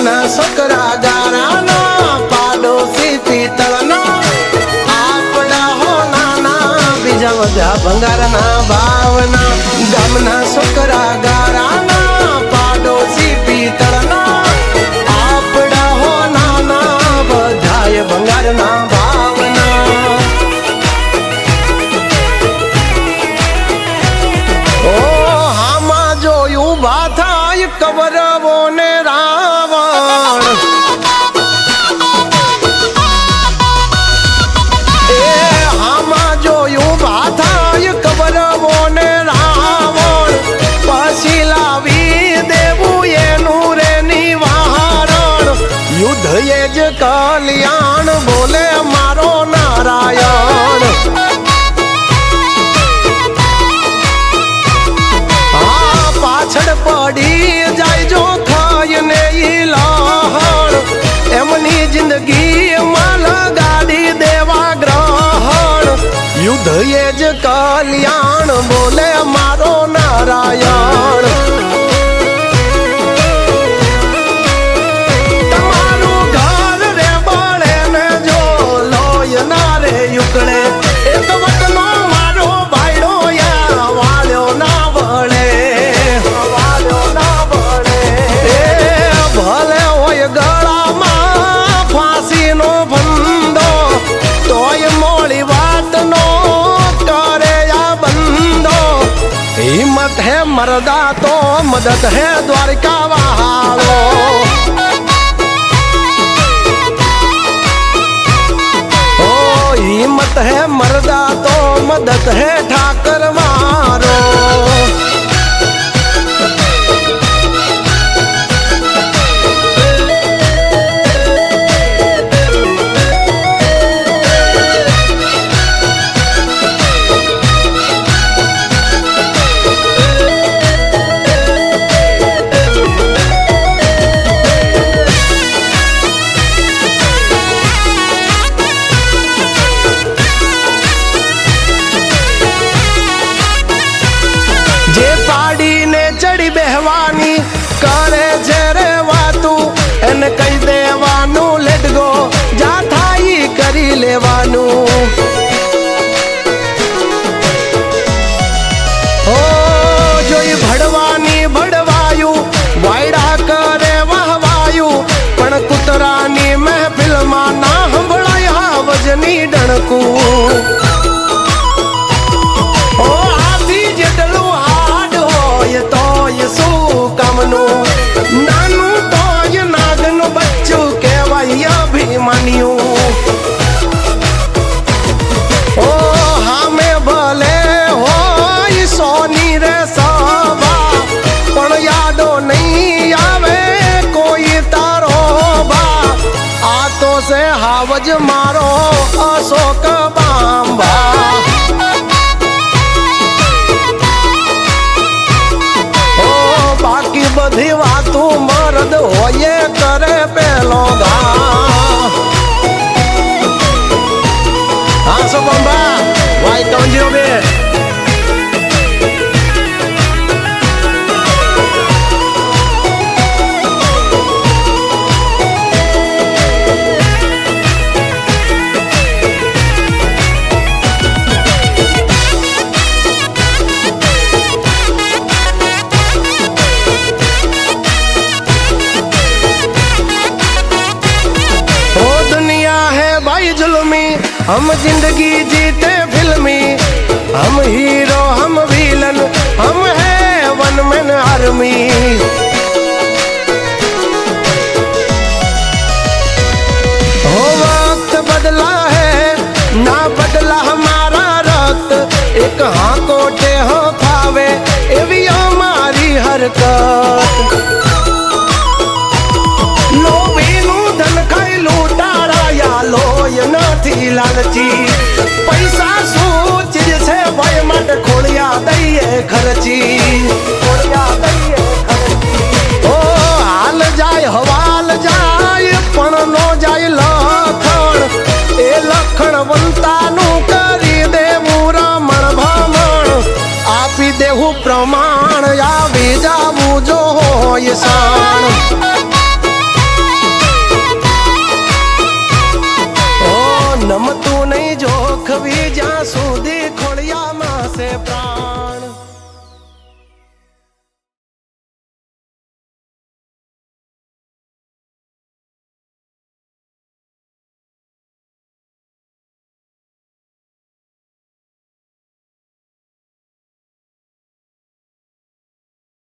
ગામના છોકરા ગારાના પાડોશી પિત્તળના આપડા હો નાના બીજા બધા ભંગારના ભાવના ગામના છોકરા ગારાના પાડોશી પિત્તળના આપડા હો નાના બધાય ભંગારના ભાવના ઓ હામાં જોયું બાથાય કવરવો ને રાવણ એ હામાં જોયું બાથાય કવરવો ને રાવણ પછી લાવી દેવું એનું રે નિવારણ યુદ્ધ એ જ કલ્યાણ બોલે મારો નારાયણ પાછળ પડી જાય જો ખાય ને ઈ લહણ એમની જિંદગી માં લગાડી દેવા ગ્રહણ યુદ્ધ એ જ કલ્યાણ બોલે મારો નારાયણ તમારું ઘર રે બળે ને જો લોય ના રે યુકળે એક વટનો મારો ભાઈડો યા વાળ્યો ના વળે ભલે હોય ગળામાં ફાંસીનો ફંદો તોય મોડી વાતનો કરે આ બંદો હિંમત હે મરદા તો મદદ હે દ્વારકા વાળો ઓ હિંમત હે મરદા તો મદદ હે ઠાકર મારો ચડી બેહવાની કરે છે રે વાતું એને કહી દેવાનું લેટ ગો જા થાય કરી લેવાનું ઓ જોઈ ભડવાની ભડવાયું વાયડા કરે વહવાયું પણ કૂતરાની મહેફિલમાં ના સંભળાય હાવજની ડણકું ઓ આથી જેટલું તોય શું કામનું નાનું તોય નાગનું બચ્ચું કહેવાય અભિમાન્યું ઓ હામે ભલે હોય સોની રે સભા પણ યાદો નહીં આવે કોઈ તારો બા આ તો છે હાવજ મારો અશોક બાંબા બધી વાતું મરદ હોય કરે પેલો ઘા હા સો બંબા વાય ટોંજીઓ બે हम जिंदगी जीते फिल्मी हम हीरो हम विलन हम है वन मैन आर्मी हो वक्त बदला है ना बदला हमारा रक्त एक हाँ कोटे हो खावे एवी हमारी हरकत लोभीનું ધન ખાઈ લૂંટારાયા લોય નથી લાલચી પૈસા શું ચીજ છે ભાઈ માટે ખોળિયા દઈએ ખર્ચી ઓ હાલ જાય હવાલ જાય પણ નો જાય લખણ એ લખણ વંતાનું કરી દેવું રમણ ભમણ આપી દેવું પ્રમાણ આવી જાવું જો હોય સાણ આવી